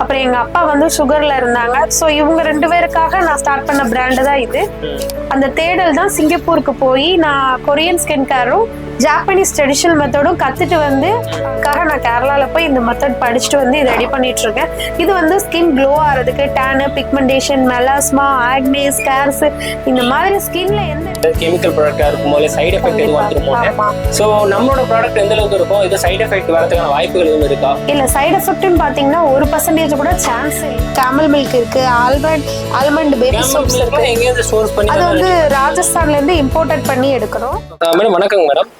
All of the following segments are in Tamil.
அப்புறம் எங்க அப்பா வந்து சுகர்ல இருந்தாங்க. ஸோ இவங்க 2 பேருக்காக நான் ஸ்டார்ட் பண்ண பிராண்டு தான் இது. அந்த தேடல் தான் சிங்கப்பூருக்கு போய் நான் கொரியன் ஸ்கின் கேரும் ஜாப்பனீஸ் ட்ரெடிஷனல் மெத்தடும் கத்துட்டு வந்து அதுக்காக நான் கேரளால போய் இந்த மெத்தட் படிச்சுட்டு வந்து இதை ரெடி பண்ணிட்டு இருக்கேன். இது வந்து ஸ்கின் க்ளோ ஆகிறதுக்கு, டேனு, பிக்மெண்டேஷன், மெலாஸ்மா, ஆக்னே, ஸ்கேர்ஸ் இந்த மாதிரி ஸ்கின்ல எந்த கெமிக்கல் ப்ராடக்டா இருக்கும் போது சைடு எஃபெக்ட் எதுவும் வந்துருமோ? சோ நம்மளோட ப்ராடக்ட் எந்த அளவுக்கு இருக்கும்? இது சைடு எஃபெக்ட் வரதுக்கான வாய்ப்புகள் எதுவும் இருக்கா? இல்ல, சைடு எஃபெக்ட்னு பாத்தீங்கன்னா 1% கூட சான்ஸ் இல்லை. கேமல் மில்க் இருக்கு, ஆல்மண்ட் பேபி சோப்ஸ் இருக்கு. எங்க இருந்து சோர்ஸ் பண்ணி? அது வந்து ராஜஸ்தான்ல இருந்து இம்போர்ட் பண்ணி எடுக்கிறோம். மேடம் வணக்கங்க மேடம்.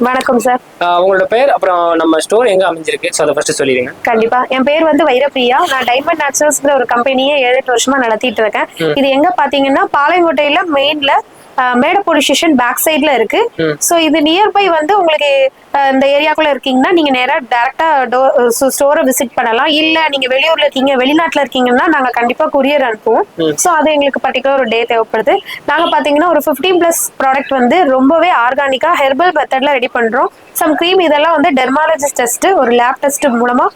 வணக்கம் சார். உங்களோட பேர் அப்புறம் நம்ம ஸ்டோர் எங்க அமைஞ்சிருக்கு சோ அத ஃபர்ஸ்ட் சொல்லிடுங்க. கண்டிப்பா. என் பேர் வந்து வைரப்பிரியா. நான் டைமண்ட் நேச்சுரல்ஸ்ங்கிற ஒரு கம்பெனியை 7-8 வருஷமா நடத்திட்டு இருக்கேன். இது எங்க பாத்தீங்கன்னா பாளையங்கோட்டையில மெயின்ல மேடப்போலி ஸ்டேஷன் பேக் சைட்ல இருக்கு. சோ இது நியர்பை வந்து உங்களுக்கு இந்த ஏரியாக்குள்ள இருக்கீங்கன்னா நீங்க நேரா டைரக்டா ஸ்டோரை விசிட் பண்ணலாம். இல்ல நீங்க வெளியூர்ல இருக்கீங்க, வெளிநாட்டுல இருக்கீங்கன்னா நாங்க கண்டிப்பா கொரியர் அனுப்புவோம். சோ அது எங்களுக்கு பர்டிகுலர் ஒரு டே தேவைப்படுது. நாங்க பாத்தீங்கன்னா ஒரு 15+ ப்ராடக்ட் வந்து ரொம்பவே ஆர்கானிக்கா ஹெர்பல் மெத்தட்ல ரெடி பண்றோம். சம் க்ரீம் இதெல்லாம் வந்து டெர்மாலஜிஸ்ட் டெஸ்ட், ஒரு லேப் டெஸ்ட் மூலமா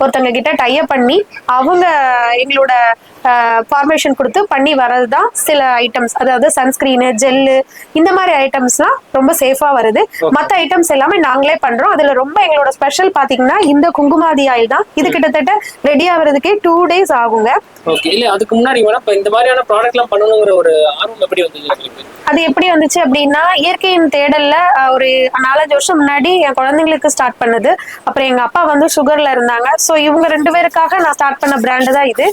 ஒருத்தவங்க கிட்ட டைப் பண்ணி அவங்க எங்களோட ஃபார்மேஷன் கொடுத்து பண்ணி வர்றது தான் சில ஐட்டம்ஸ். அதாவது சன்ஸ்கிரீனு, ஜெல்லு, இந்த மாதிரி ஐட்டம்ஸ்லாம் ரொம்ப சேஃபா வருது. மற்ற ஐட்டம்ஸ் எல்லாமே நாங்களே பண்றோம். அதுல ரொம்ப எங்களோட ஸ்பெஷல் பாத்தீங்கன்னா இந்த குங்குமாதி ஆயில் தான். இது கிட்டத்தட்ட ரெடி ஆகுறதுக்கே 2 days ஆகுங்க. ஓகே. இல்ல அதுக்கு முன்னாடி மேடம் இந்த மாதிரியான ப்ராடக்ட்லாம் பண்ணணுங்கிற ஒரு ஆர்வம் எப்படி வந்தது உங்களுக்கு? அது எப்படி வந்துச்சு அப்படின்னா இயற்கையின் தேடல்ல ஒரு 4-5 வருஷம் முன்னாடி என் குழந்தைங்களுக்கு ஸ்டார்ட் பண்ணது. அப்புறம் எங்க அப்பா வந்து சுகர்ல இருந்தாங்க. ஸோ இவங்க 2 பேருக்காக நான் ஸ்டார்ட் பண்ண பிராண்டு தான் இது.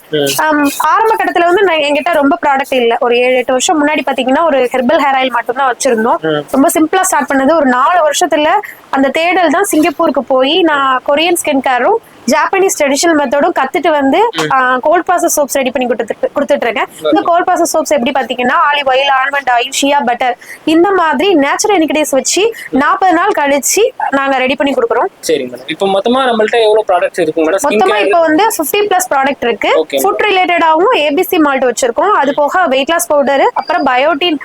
ஆரம்ப கட்டத்துல வந்து என்கிட்ட ரொம்ப ப்ராடக்ட் இல்லை. ஒரு 7-8 வருஷம் முன்னாடி பாத்தீங்கன்னா ஒரு ஹெர்பல் ஹேர் ஆயில் மட்டும் தான் வச்சிருந்தோம். ரொம்ப சிம்பிளா ஸ்டார்ட் பண்ணது. ஒரு 4 வருஷத்துல அந்த தேடல் தான் சிங்கப்பூருக்கு போய் நான் கொரியன் ஸ்கின் கேரும் ஜாப்பனீஸ் ட்ரெடிஷனல் மெத்தடும் கத்துட்டு வந்து கோல்ட் ப்ராசஸ் சோப்ஸ் ரெடி பண்ணி கொடுத்துட்டு இருக்கேன். இந்த கோல்ட் ப்ராசஸ் சோப்ஸ் எப்படி பாத்தீங்கன்னா ஆலிவ் ஆயில், ஆல்மண்ட் ஆயில், ஷியா பட்டர் இந்த மாதிரி நேச்சுரல் இன்கிரிடியன்ஸ் வச்சு 40 நாள் கழிச்சு நாங்க ரெடி பண்ணி கொடுக்குறோம். சரி மேடம். இப்போ மொத்தமா நம்மள்ட்ட எவ்வளவு ப்ராடக்ட்ஸ் இருக்கு மேடம்? மொத்தமா இப்போ வந்து 50+ ப்ராடக்ட் இருக்கு. ஃபுட் ரிலேட்டடாவும் ஏபிசி மால்ட் வச்சிருக்கோம். அது போக வெயிட் லாஸ் பவுடர், அப்புறம் பயோட்டின்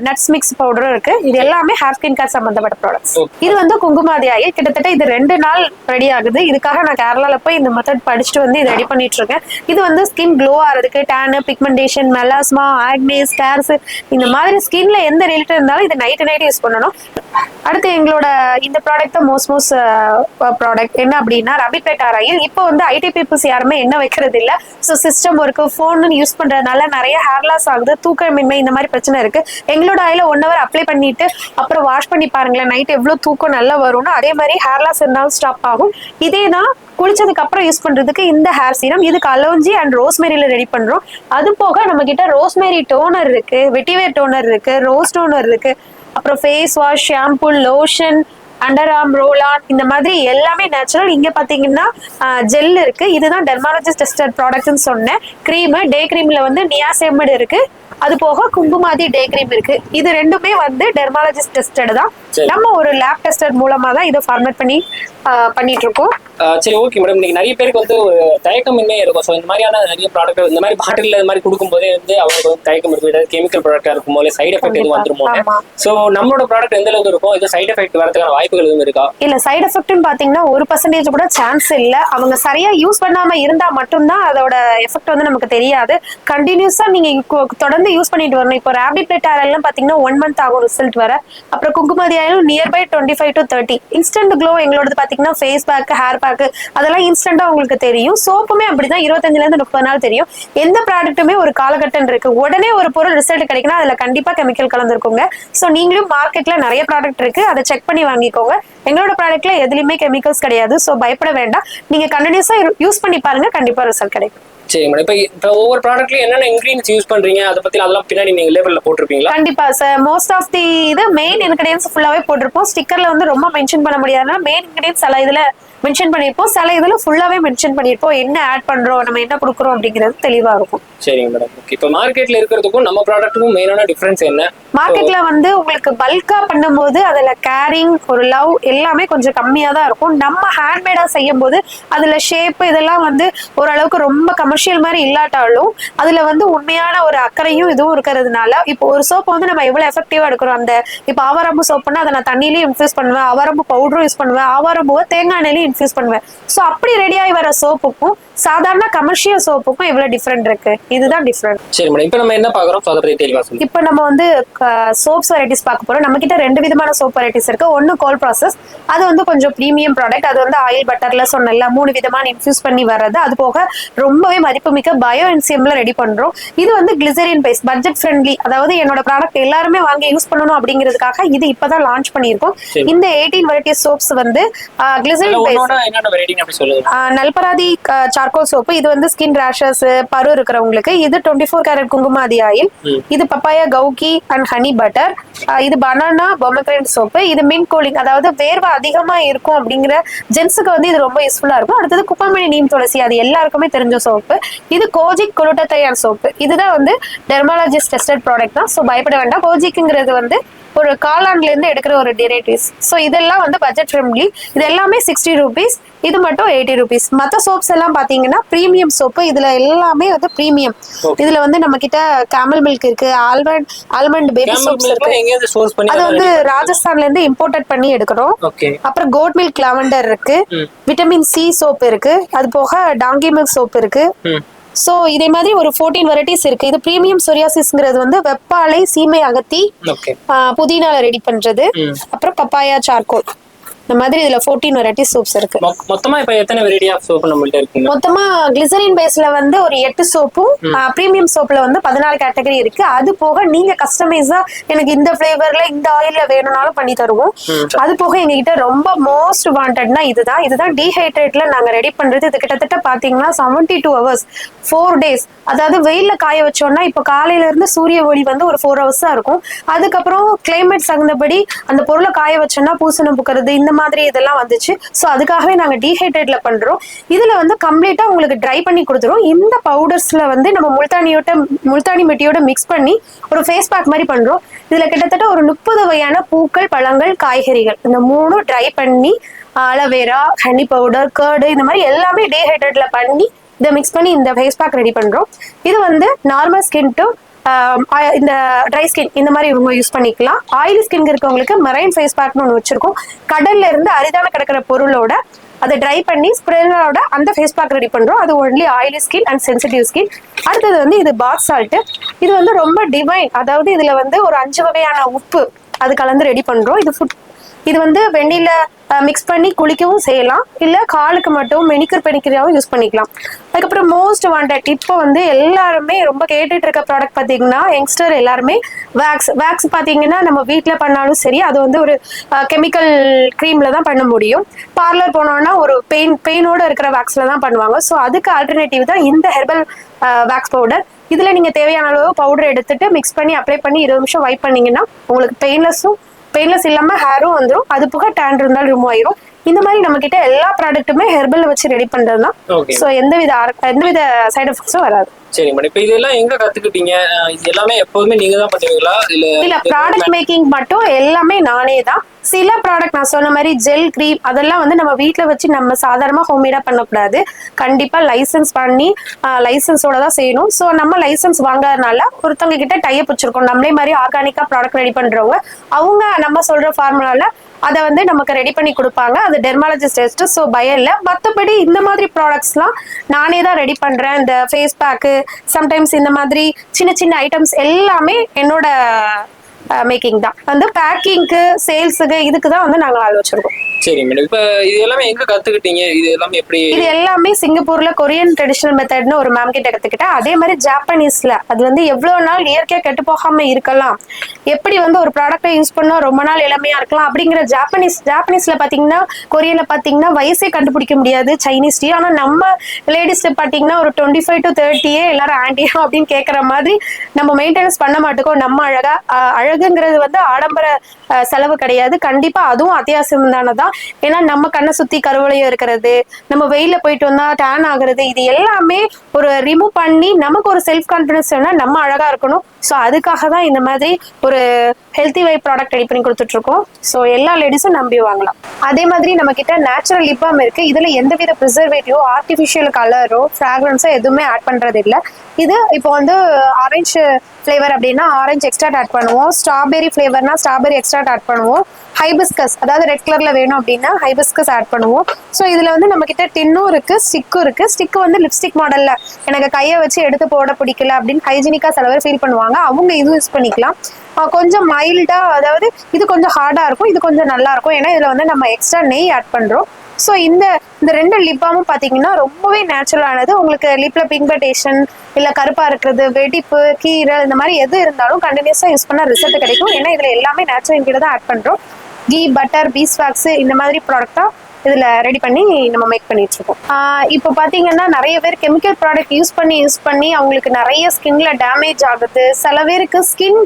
நட்ஸ் மிக்ஸ் பவுடரும் இருக்கு. இது எல்லாமே ஹேர் ஸ்கின் கேர் சம்பந்தப்பட்ட ப்ராடக்ட்ஸ். இது வந்து குங்குமாதி ஆயில். கிட்டத்தட்ட இது 2 நாள் ரெடி ஆகுது. இதுக்காக நான் கேரளால போய் இந்த மெத்தட் படிச்சுட்டு வந்து இதை ரெடி பண்ணிட்டு இருக்கேன். இது வந்து ஸ்கின் க்ளோ ஆகிறதுக்கு, டேனு, பிக்மெண்டேஷன், மெலாஸ்மா, ஆக்னே, ஸ்கேர்ஸ் இந்த மாதிரி ஸ்கின்ல எந்த ரிலேட்டட் இருந்தாலும் இது நைட் யூஸ் பண்ணணும். அடுத்து எங்களோட இந்த ப்ராடக்ட் தான் மோஸ்ட் ப்ராடக்ட் என்ன அப்படின்னா ரபிட் ஆயில். இப்போ வந்து ஐடி பீப்புள்ஸ் யாருமே என்ன வைக்கிறது இல்லை. So system work, phone use பண்றதுனால நிறைய ஹேர் லாஸ் ஆகுது, தூக்கமின்மை இந்த மாதிரி பிரச்சனை இருக்கு. எங்களோட ஆயில 1 hour அப்ளை பண்ணிட்டு அப்புறம் வாஷ் பண்ணி பாருங்களேன், நைட் எவ்வளவு தூக்கம் நல்லா வரும்னு. அதே மாதிரி ஹேர் லாஸ் இருந்தாலும் ஸ்டாப் ஆகும். இதே தான் குளிச்சதுக்கு அப்புறம் யூஸ் பண்றதுக்கு இந்த ஹேர் சீரம். இதுக்கு அலோஞ்சி அண்ட் ரோஸ்மேரியில ரெடி பண்றோம். அது போக நம்ம கிட்ட ரோஸ்மேரி டோனர் இருக்கு, வெட்டிவேர் டோனர் இருக்கு, ரோஸ் டோனர் இருக்கு, அப்புறம் face wash, shampoo, lotion, underarm roll on இந்த மாதிரி எல்லாமே நேச்சுரல். இங்க பாத்தீங்கன்னா ஜெல் இருக்கு. இதுதான் டெர்மாலஜிஸ்ட் டெஸ்டட் ப்ராடக்ட்னு சொன்னேன். கிரீம், டே கிரீம்ல வந்து நியாசெமிட் இருக்கு. அது போக குங்குமாதி டே கிரீம் இருக்கு. இது ரெண்டுமே வந்து டெர்மாலஜிஸ்ட் டெஸ்டட் தான். நம்ம ஒரு லேப் டெஸ்டட் மூலமா தான் இதை ஃபார்மேட் பண்ணிட்டு இருக்கோம். சரி, ஓகே மேடம். இன்னைக்கு நிறைய பேருக்கு வந்து ஒரு தயக்கமின்மே இருக்கும். ஸோ இந்த மாதிரியான நிறைய ப்ராடக்ட் இந்த மாதிரி பாட்டில் இந்த மாதிரி கொடுக்கும்போதே வந்து அவங்களுக்கு வந்து தயக்கம் இருக்கும். ஏதாவது கெமிக்கல் ப்ராடக்டா இருக்கும் போது சைடு எஃபெக்ட் எதுவும் வந்துருமோ? ஸோ நம்மளோட ப்ராடக்ட் எந்த அளவுக்கு இருக்கும்? இது சைடு எஃபெக்ட் வரதுக்கான வாய்ப்புகள் எதுவும் இருக்கா? இல்ல, சைடு எஃபெக்ட்னு பாத்தீங்கன்னா 1% கூட சான்ஸ் இல்ல. அவங்க சரியா யூஸ் பண்ணாம இருந்தா மட்டும்தான் அதோட எஃபெக்ட் வந்து நமக்கு தெரியாது. கண்டினியூஸா நீங்க தொடர்ந்து யூஸ் பண்ணிட்டு வரணும். இப்போ ரேபிட் ஆயில் பாத்தீங்கன்னா 1 month ஆகும் ரிசல்ட் வர. அப்புறம் Kumkumadi oil nearby 25 to 30. Instant glow எங்களோட பாத்தீங்கன்னா ஃபேஸ் பேக், ஹேர் பேக் அதெல்லாம் இன்ஸ்டன்டா உங்களுக்கு தெரியும். சோப்புமே அப்படிதான் 25 to 30 நாள் தெரியும். எந்த ப்ராடக்ட்டுமே ஒரு காலகட்டம் இருக்கு. உடனே ஒரு பொருள் ரிசல்ட் கிடைக்குன்னா அதுல கண்டிப்பா கெமிக்கல் கலந்துருக்குங்க. ஸோ நீங்களும் மார்க்கெட்ல நிறைய ப்ராடக்ட் இருக்கு, அதை செக் பண்ணி வாங்கிக்கோங்க. எங்களோட ப்ராடக்ட்ல எதுலையுமே கெமிக்கல்ஸ் கிடையாது. ஸோ பயப்பட வேண்டாம். நீங்க கண்டினியூஸா யூஸ் பண்ணி பாருங்க, கண்டிப்பா ரிசல்ட் கிடைக்கும். சரி மேடம். இப்போ ஒவ்வொரு ப்ராடக்ட்லயும் என்னென்ன இன்கிரீடியன்ஸ் யூஸ் பண்றீங்க அதை பத்தி அதெல்லாம் பின்னாடி நீங்க லேபிள்ல போட்டிருப்பீங்களா? கண்டிப்பா சார். மோஸ்ட் ஆஃப் தி இது மெயின் இன்கிரிடியன்ஸ் ஃபுல்லாவே போட்டிருப்போம். ஸ்டிக்கர்ல வந்து ரொம்ப மென்ஷன் பண்ண முடியாதுன்னா மெயின் இன்கிரிடியன்ஸ் எல்லாம் இதுல மென்ஷன் பண்ணிருப்போம். சில இதுல ஃபுல்லாவே மென்ஷன் பண்ணிருப்போம். என்ன ஆட் பண்றோம், நம்ம என்ன கொடுக்குறோம் அப்படிங்கிறது தெளிவா இருக்கும். சரிங்க மேடம். ஓகே. இப்போ மார்க்கெட்ல இருக்கிறதுக்கும் நம்ம ப்ராடக்ட்டுக்கும் மெயினான டிஃபரன்ஸ் என்ன? மார்க்கெட்ல வந்து உங்களுக்கு பல்கா பண்ணும்போது அதுல கேரிங், ஒரு லவ் எல்லாமே கொஞ்சம் கம்மியா தான் இருக்கும். நம்ம ஹேண்ட்மேடா செய்யும் போது அதுல ஷேப் இதெல்லாம் வந்து ஓரளவுக்கு ரொம்ப கமர்ஷியல் மாதிரி இல்லாட்டாலும் அதுல வந்து உண்மையான ஒரு அக்கறையும் இதுவும் இருக்கிறதுனால இப்போ ஒரு சோப்பு வந்து நம்ம எவ்வளவு எஃபெக்டிவா எடுக்கிறோம். அந்த இப்போ ஆவாரம்பு சோப்புன்னா அதை நான் தண்ணியிலையும் இன்ஃபியூஸ் பண்ணுவேன், ஆவாரம்பு பவுடரும் யூஸ் பண்ணுவேன், ஆவாரம்பூவை தேங்காய் எண்ணெயிலையும் இன்ஃபியூஸ் பண்ணுவேன். ஸோ அப்படி ரெடி ஆகி வர சோப்புக்கும் சாதாரண கமர்ஷியல் சோப்புக்கும் எவ்வளவு டிஃபரெண்ட் இருக்கு, இதுதான் டிஃபரெண்ட். சரி மேடம், இப்போ நம்ம என்ன பார்க்குறோம் அதை பத்தி தெளிவா சொல்லுங்க. இப்போ நம்ம வந்து சோப்ஸ் வெரைட்டிஸ் பார்க்க போறோம். நம்ம கிட்ட 2 விதமான சோப் வெரைட்டிஸ் இருக்கு. ஒன்னு கோல்ட் ப்ராசஸ், அது வந்து கொஞ்சம் ப்ரீமியம் ப்ராடக்ட். அது வந்து ஆயில் பட்டர்ல சொன்னல 3 விதமான இன்ஃபியூஸ் பண்ணி வர்றது. அது போக ரொம்பவே மதிப்புமிக்க பயோ என்சிஎம்ல ரெடி பண்றோம். இது வந்து கிளிசரின் பேஸ்ட், பட்ஜெட் ஃப்ரெண்ட்லி. அதாவது என்னோட ப்ராடக்ட் எல்லாருமே வாங்கி யூஸ் பண்ணணும் அப்படிங்கிறதுக்காக இது இப்பதான் லான்ச் பண்ணியிருக்கோம். இந்த 18 வெரைட்டிஸ் சோப்ஸ் வந்து கிளிசரின் பேஸ்ட். என்னோட வெரைட்டி அப்படி சொல்லுங்க. நல்பராதி சார்கோல் சோப்பு, இது வந்து ஸ்கின் ரேஷஸ் பரு இருக்கிறவங்களுக்கு. இது 24 கேரட் குங்குமாதி ஆயில். இது பப்பாயா கவுகி அண்ட் ஹனி பட்டர். இது பனானா பொமக்ரேட் சோப்பு. இது மின்ட் கூலிங், அதாவது வேர்வை அதிகமா இருக்கும் அப்படிங்கிற ஜென்ஸுக்கு வந்து இது ரொம்ப யூஸ்ஃபுல்லா இருக்கும். அடுத்தது குப்பமணி நீம் துளசி, அது எல்லாருக்குமே தெரிஞ்ச சோப்பு. இது கோஜிக் குளுட்டத்தையான் சோப்பு. இதுதான் வந்து டெர்மாலஜிஸ்ட் டெஸ்டட் ப்ராடக்ட் தான். ஸோ பயப்பட வேண்டாம். கோஜிக்குங்கிறது வந்து ஒரு காளான்ல இருந்து எடுக்கிற ஒரு டெரிவேட்டிவ்ஸ். ஸோ இதெல்லாம் வந்து பட்ஜெட் ஃப்ரெண்ட்லி. இது எல்லாமே 60 rupees, இது மட்டும் 80 rupees. மற்ற சோப்ஸ் எல்லாம் பாத்தீங்கன்னா பிரீமியம் சோப்பு. இதுல எல்லாமே வந்து பிரீமியம். இதுல வந்து நம்ம கிட்ட கேமல் மில்க் இருக்கு, ஆல்மண்ட் பேபி சோப்ஸ் இருக்கு. அது வந்து ராஜஸ்தான்ல இருந்து இம்போர்ட் பண்ணி எடுக்கிறோம். அப்புறம் கோட் மில்க் லாவெண்டர் இருக்கு, விட்டமின் சி சோப் இருக்கு, அது போக டாங்கி மில்க் சோப் இருக்கு. சோ இதே மாதிரி ஒரு 14 வெரைட்டிஸ் இருக்கு. இது பிரீமியம் சொரியாசிஸ்ங்கிறது வந்து வெப்பாலை, சீமை அகத்தி, புதினால ரெடி பண்றது. அப்புறம் பப்பாயா சார்கோல். இந்த மாதிரி இதுல 14 வெரைட்டிஸ் சோப்ஸ் இருக்கு. மொத்தமா இப்ப எத்தனை வெரைட்டி ஆஃப் சோப் நம்மள்ட்ட இருக்கு? மொத்தமா கிளிசரின் பேஸ்ல வந்து ஒரு 8 சோப்பும், பிரீமியம் சோப்ல வந்து 14 கேட்டகரி இருக்கு. அது போக நீங்க கஸ்டமைஸா எனக்கு இந்த ஃபிளேவர்ல இந்த ஆயில்ல வேணும்னாலும் பண்ணி தருவோம். அது போக எங்ககிட்ட ரொம்ப மோஸ்ட் வாண்டட்னா இதுதான் டீஹைட்ரேட்ல நாங்க ரெடி பண்றது. இது கிட்டத்தட்ட பாத்தீங்கன்னா 72 hours 4 days. அதாவது வெயில்ல காய வச்சோம்னா இப்ப காலையில இருந்து சூரிய ஒளி வந்து ஒரு 4 hours தான் இருக்கும். அதுக்கப்புறம் கிளைமேட் தகுந்தபடி அந்த பொருளை காய வச்சோம்னா பூசணம் புக்கிறது இந்த மாதிரி இதெல்லாம் வந்துச்சு. ஸோ அதுக்காகவே நாங்க டீஹைட்ரேட்ல பண்றோம். இதுல வந்து கம்ப்ளீட்டா உங்களுக்கு ட்ரை பண்ணி கொடுத்துரும். இந்த பவுடர்ஸ்ல வந்து நம்ம முல்தானி மெட்டியோட மிக்ஸ் பண்ணி ஒரு ஃபேஸ் பேக் மாதிரி பண்றோம். இதுல கிட்டத்தட்ட ஒரு 30 வகையான பூக்கள், பழங்கள், காய்கறிகள் இந்த 3 ட்ரை பண்ணி அலோவேரா, ஹனி பவுடர், கர்டு இந்த மாதிரி எல்லாமே டீஹைட்ரேட்ல பண்ணி இதை மிக்ஸ் பண்ணி இந்த ஃபேஸ் பேக் ரெடி பண்றோம். இது வந்து நார்மல் ஸ்கின் டு இந்த ட்ரை ஸ்கின் இந்த மாதிரி இவங்க யூஸ் பண்ணிக்கலாம். ஆயிலி ஸ்கின் இருக்கவங்களுக்கு மெரைன் ஃபேஸ் பேக்னு ஒன்று வச்சிருக்கோம். கடல்ல இருந்து அரிதான கிடக்கிற பொருளோட அதை ட்ரை பண்ணி ஸ்ப்ரேயோட அந்த ஃபேஸ் பேக் ரெடி பண்றோம். அது only oily skin and sensitive skin. அடுத்தது வந்து இது பாத் சால்ட். இது வந்து ரொம்ப டிவைன், அதாவது இதுல வந்து ஒரு 5 வகையான உப்பு அது கலந்து ரெடி பண்றோம். இது வந்து வெந்நீர்ல மிக்ஸ் பண்ணி குளிக்கவும் செய்யலாம், இல்ல காலுக்கு மட்டும் மெனிக்கர் பெனிக்கராகவும் யூஸ் பண்ணிக்கலாம். அதுக்கப்புறம் மோஸ்ட் வாண்டட் இப்போ வந்து எல்லாருமே ரொம்ப கேட்டுட்டு இருக்க ப்ராடக்ட் பாத்தீங்கன்னா யங்ஸ்டர் எல்லாருமே வேக்ஸ் பாத்தீங்கன்னா நம்ம வீட்டுல பண்ணாலும் சரி, அது வந்து ஒரு கெமிக்கல் கிரீம்ல தான் பண்ண முடியும். பார்லர் போனோம்னா ஒரு பெயினோட இருக்கிற வேக்ஸ்ல தான் பண்ணுவாங்க. ஸோ அதுக்கு ஆல்டர்னேட்டிவ் தான் இந்த ஹெர்பல் வேக்ஸ் பவுடர். இதுல நீங்க தேவையான அளவு பவுடர் எடுத்துட்டு மிக்ஸ் பண்ணி அப்ளை பண்ணி 20 நிமிஷம் வைப் பண்ணீங்கன்னா உங்களுக்கு பெயின்லெஸ் இல்லாம ஹேரும் வந்துடும். அது போக டேன் இருந்தாலும் ரிமூவ் ஆயிரும். இந்த மாதிரி நம்ம கிட்ட எல்லா ப்ராடக்ட்டுமே ஹெர்பல் வச்சு ரெடி பண்றது தான். சோ எந்தவித சைடு எஃபெக்ட்ஸும் வராது. சரி மேடம், இப்போ இதெல்லாம் எங்க கத்துக்கிட்டீங்க? இது எல்லாமே எப்போதுமே நீங்க தான் பண்ணுவீங்களா இல்ல ப்ராடக்ட் மேக்கிங் மட்டும் எல்லாமே நானே தான். சில ப்ராடக்ட் நான் சொன்ன மாதிரி ஜெல், கிரீம் அதெல்லாம் வந்து நம்ம வீட்டுல வச்சு நம்ம சாதாரணமா ஹோம்மேடா பண்ணக்கூடாது. கண்டிப்பா லைசன்ஸ் பண்ணி லைசன்ஸோட தான் செய்யணும். ஸோ நம்ம லைசன்ஸ் வாங்காதனால ஒருத்தவங்க கிட்ட டைப் வச்சிருக்கோம். நம்மளே மாதிரி ஆர்கானிக்கா ப்ராடக்ட் ரெடி பண்றவங்க அவங்க நம்ம சொல்ற ஃபார்முலால அதை வந்து நமக்கு ரெடி பண்ணி கொடுப்பாங்க. அது டெர்மாலஜிஸ்ட் டெஸ்ட். ஸோ பயம் இல்லை. மற்றபடி இந்த மாதிரி ப்ராடக்ட்ஸ்லாம் நானே தான் ரெடி பண்றேன். இந்த ஃபேஸ் பேக்கு, சம்டைம்ஸ் இந்த மாதிரி சின்ன சின்ன ஐட்டம்ஸ் எல்லாமே என்னோட மேக்கிங் தான். வந்து பேக்கிங்க்கு, சேல்ஸுக்கு இதுக்கு தான் வந்து நாங்கள் ஆள் வச்சிருக்கோம். சரி மேடம், இப்போ இது எல்லாமே எங்க கத்துக்கிட்டீங்க? இது எல்லாமே எப்படி? இது எல்லாமே சிங்கப்பூர்ல கொரியன் ட்ரெடிஷனல் மெத்தட்னு ஒரு மேம் கிட்ட கத்துக்கிட்டேன். அதே மாதிரி ஜாப்பனீஸ்ல அது வந்து எவ்வளவு நாள் இயற்கையா கெட்டு போகாம இருக்கலாம், எப்படி வந்து ஒரு ப்ராடக்டை யூஸ் பண்ணா ரொம்ப நாள் இளமையா இருக்கலாம் அப்படிங்கிற ஜாப்பனீஸ்ல பாத்தீங்கன்னா, கொரியன்ல பாத்தீங்கன்னா வயசே கண்டுபிடிக்க முடியாது சைனீஸ் டீ. ஆனா நம்ம லேடிஸ்ல பாத்தீங்கன்னா ஒரு 25 to 30 எல்லாரும் ஆண்டியா அப்படின்னு கேட்கற மாதிரி நம்ம மெயின்டெனன்ஸ் பண்ண மாட்டோம். நம்ம அழகுங்கிறது வந்து ஆடம்பர செலவு கிடையாது. கண்டிப்பா அதுவும் அத்தியாவசியம் தானதான். ஏன்னா நம்ம கண்ணை சுத்தி கருவளையம் இருக்கிறது, நம்ம வெயில போயிட்டு வந்தா டேன் ஆகுறது, இது எல்லாமே ஒரு ரிமூவ் பண்ணி நமக்கு ஒரு செல்ஃப் கான்பிடன்ஸ் வேணா நம்ம அழகா இருக்கணும். ஸோ அதுக்காக தான் இந்த மாதிரி ஒரு ஹெல்த்தி வை ப்ராடக்ட் ரெடி பண்ணி கொடுத்துட்டு இருக்கோம். ஸோ எல்லா லேடிஸும் நம்பி வாங்கலாம். அதே மாதிரி நம்ம கிட்ட நேச்சுரல் லிப் பாம் இருக்கு. இதுல எந்தவித ப்ரிசர்வேட்டிவோ, ஆர்டிஃபிஷியல் கலரோ, ஃப்ராக்ரன்ஸோ எதுவுமே ஆட் பண்றது இல்லை. இது இப்போ வந்து ஆரஞ்சு ஃபிளேவர் அப்படின்னா ஆரஞ்சு எக்ஸ்ட்ரா ஆட் பண்ணுவோம். ஸ்ட்ராபெரி ஃபிளேவர்னா ஸ்ட்ராபெரி எக்ஸ்ட்ராக்ட் ஆட் பண்ணுவோம். ஹைபிஸ்கஸ், அதாவது ரெட் கலர்ல வேணும் அப்படின்னா ஹைபிஸ்கஸ் ஆட் பண்ணுவோம். ஸோ இதுல வந்து நம்ம கிட்ட டின்னும் இருக்கு, ஸ்டிக்கும் இருக்கு. ஸ்டிக் வந்து லிப்ஸ்டிக் மாடல்ல எனக்கு கையை வச்சு எடுத்து போட பிடிக்கல அப்படின்னு ஹைஜீனிக்கா சில பேர் ஃபீல் பண்ணுவாங்க, அவங்க இது யூஸ் பண்ணிக்கலாம். கொஞ்சம் மைல்டா, அதாவது இது கொஞ்சம் ஹார்டா இருக்கும், இது கொஞ்சம் நல்லா இருக்கும். ஏன்னா இதுல வந்து நம்ம எக்ஸ்ட்ரா நெய் ஆட் பண்றோம். ஸோ இந்த 2 லிப் பாமும் பார்த்தீங்கன்னா ரொம்பவே நேச்சுரலானது. உங்களுக்கு லிப்ல பிக்மெண்டேஷன் இல்லை கருப்பா இருக்கிறது, வெடிப்பு, கீரல் இந்த மாதிரி எது இருந்தாலும் கண்டினியூஸாக யூஸ் பண்ணால் ரிசல்ட் கிடைக்கும். ஏன்னா இதில் எல்லாமே நேச்சுரல் இன்கிட்ட தான் ஆட் பண்ணுறோம். கீ, பட்டர், பீஸ்வாக்ஸ் இந்த மாதிரி ப்ராடக்ட் தான் இதில் ரெடி பண்ணி நம்ம மேக் பண்ணிட்டு இருக்கோம். இப்போ பார்த்தீங்கன்னா நிறைய பேர் கெமிக்கல் ப்ராடக்ட் யூஸ் பண்ணி அவங்களுக்கு நிறைய ஸ்கின்ல டேமேஜ் ஆகுது. சில பேருக்கு ஸ்கின்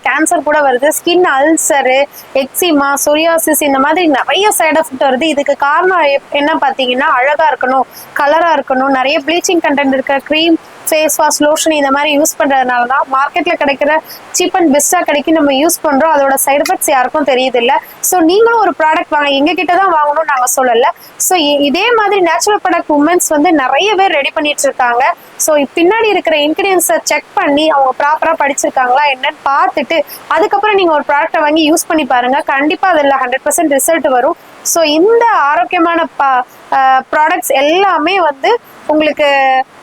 கேன்சர் கூட வருது, ஸ்கின் அல்சரு, எக்ஸிமா, சொரியாசிஸ் இந்த மாதிரி நிறைய சைடு எஃபெக்ட் வருது. இதுக்கு காரணம் என்ன பார்த்தீங்கன்னா அழகா இருக்கணும், கலரா இருக்கணும், நிறைய ப்ளீச்சிங் கண்டென்ட் இருக்கிற க்ரீம், ஃபேஸ் வாஷ், லோஷன் இந்த மாதிரி யூஸ் பண்றதுனால தான் மார்க்கெட்ல கிடைக்கிற சீப் அண்ட் பெஸ்டா கிடைக்கும், நம்ம யூஸ் பண்றோம். அதோட சைடு எஃபெக்ட்ஸ் யாருக்கும் தெரியுது இல்ல. ஸோ நீங்களும் ஒரு ப்ராடக்ட் வாங்க, எங்க கிட்ட தான் வாங்கணும்னு நாங்க சொல்லல. ஸோ இதே மாதிரி நேச்சுரல் ப்ராடக்ட் உமன்ஸ் வந்து நிறைய பேர் ரெடி பண்ணிட்டு இருக்காங்க. ஸோ பின்னாடி இருக்கிற இன்கிரியன்ஸை செக் பண்ணி அவங்க ப்ராப்பரா படிச்சிருக்காங்களா என்னன்னு பார்த்துட்டு அதுக்கப்புறம் நீங்க ஒரு ப்ராடக்டை வாங்கி யூஸ் பண்ணி பாருங்க. கண்டிப்பா அதில் 100% ரிசல்ட் வரும். ஸோ இந்த ஆரோக்கியமான ப்ராடக்ட்ஸ் எல்லாமே வந்து உங்களுக்கு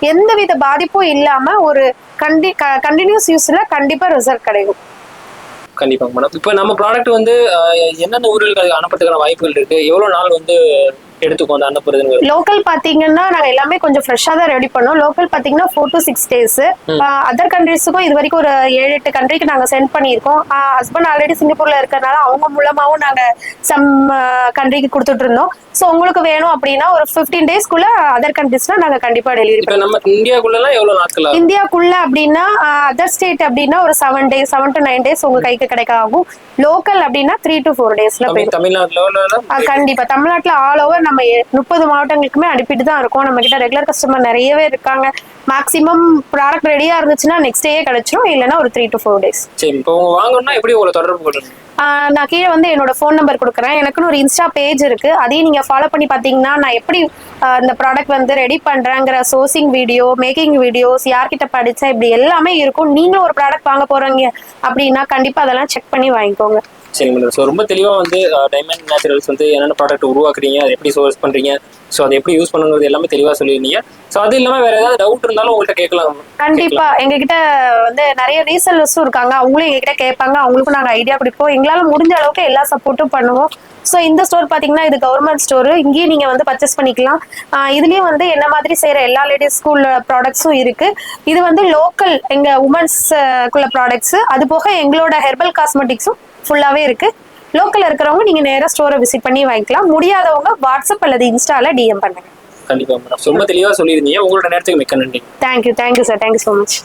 எந்தவித பாதிப்பும் இல்லாம ஒரு கண்டினியூஸ் யூஸ்ல கண்டிப்பா ரிசல்ட் கிடைக்கும். கண்டிப்பா மேடம். இப்போ நம்ம ப்ராடக்ட் வந்து என்னென்ன ஊர்களுக்கு அனுப்புறதுக்கான வாய்ப்புகள் இருக்கு, எவ்வளவு நாள் வந்து எடுத்துக்கோ அந்த அனுப்புறது? லோக்கல் பாத்தீங்கன்னா நாங்க எல்லாமே கொஞ்சம் ஃப்ரெஷ்ஷா தான் ரெடி பண்ணோம். லோக்கல் பாத்தீங்கன்னா 4 to 6 days. அதர் கண்ட்ரீஸுக்கும் இது வரைக்கும் ஒரு 7-8 கண்ட்ரிக்கு நாங்க சென்ட் பண்ணியிருக்கோம். ஹஸ்பண்ட் ஆல்ரெடி சிங்கப்பூர்ல இருக்கறனால அவங்க மூலமாவும் நாங்க சம் கண்ட்ரிக்கு கொடுத்துட்டு இருந்தோம். ஸோ உங்களுக்கு வேணும் அப்படின்னா ஒரு 15 daysக்குள்ள அதர் கண்ட்ரீஸ்ல நாங்க கண்டிப்பா டெலிவரி பண்ணுவோம். நம்ம இந்தியாக்குள்ள எவ்வளவு நாட்கள்? இந்தியாக்குள்ள அப்படின்னா அதர் ஸ்டேட் அப்படின்னா ஒரு 7 to 9 days உங்க கைக்கு கிடைக்க ஆகும். லோக்கல் அப்படின்னா 3 to 4 daysல போயிடும். தமிழ்நாட்டுல கண்டிப்பா தமிழ்நாட்டுல ஆல் ஓவர் நம்ம 30 மாவட்டங்களுக்குமே அனுப்பிட்டு தான் இருக்கோம். நம்ம கிட்ட ரெகுலர் கஸ்டமர் நிறையவே இருக்காங்க. மேக்ஸிமம் ப்ராடக்ட் ரெடியா இருந்துச்சுன்னா நெக்ஸ்ட் டே கிடைச்சிரும், இல்லைன்னா ஒரு 3 to 4 days. சரி, இப்போ வாங்கணும்னா எப்படி உங்களை தொடர்பு கொள்ளணும்? நான் கீழே வந்து என்னோட ஃபோன் நம்பர் கொடுக்குறேன். எனக்குன்னு ஒரு இன்ஸ்டா பேஜ் இருக்கு, அதையும் நீங்க ஃபாலோ பண்ணி பார்த்தீங்கன்னா நான் எப்படி இந்த ப்ராடக்ட் வந்து ரெடி பண்றேங்கிற சோர்சிங் வீடியோ, மேக்கிங் வீடியோஸ், யார்கிட்ட படிச்சேன் இப்படி எல்லாமே இருக்கும். நீங்களும் ஒரு ப்ராடக்ட் வாங்க போறீங்க அப்படின்னா கண்டிப்பா அதெல்லாம் செக் பண்ணி வாங்கிக்கோங்க. சரி மேடம். ஸோ ரொம்ப தெளிவாக வந்து டைமண்ட் நேச்சுரல்ஸ் வந்து என்னென்ன ப்ராடக்ட் உருவாக்குறீங்க, அதை எப்படி சோர்ஸ் பண்ணுறீங்க, ஸோ அதை எப்படி யூஸ் பண்ணுங்கிறது எல்லாமே தெளிவாக சொல்லியிருந்தீங்க. ஸோ அது இல்லாமல் வேற ஏதாவது டவுட் இருந்தாலும் உங்கள்கிட்ட கேட்கலாம். கண்டிப்பா எங்ககிட்ட வந்து நிறைய ரீசெல்லர்ஸும் இருக்காங்க, அவங்களும் எங்ககிட்ட கேட்பாங்க, அவங்களுக்கும் நாங்கள் ஐடியா கொடுப்போம். எங்களால் முடிஞ்ச அளவுக்கு எல்லா சப்போர்ட்டும் பண்ணுவோம். ஸோ இந்த ஸ்டோர் பார்த்தீங்கன்னா இது கவர்மெண்ட் ஸ்டோரு, இங்கேயும் நீங்கள் வந்து பர்ச்சேஸ் பண்ணிக்கலாம். இதுலேயும் வந்து என்ன மாதிரி செய்கிற எல்லா லேடிஸ் ஸ்கூல் ப்ராடக்ட்ஸும் இருக்கு. இது வந்து லோக்கல் எங்கள் உமன்ஸ்குள்ள ப்ராடக்ட்ஸு, அது போக எங்களோட ஹெர்பல் காஸ்மெட்டிக்ஸும் ஃபுல்லாகவே இருக்கு. லோக்கல் இருக்கிறவங்க நீங்க நேரா ஸ்டோரை விசிட் பண்ணி வாங்கிக்கலாம். முடியாதவங்க வாட்ஸ்அப் அல்லது இன்ஸ்டால டிஎம் பண்ணுங்க. கண்டிப்பா மேடம். ரொம்ப தெளிவா சொல்லியிருந்தீங்க. உங்களோட நேரத்துக்கு மிக்க நன்றி. Thank you sir, thank you so much.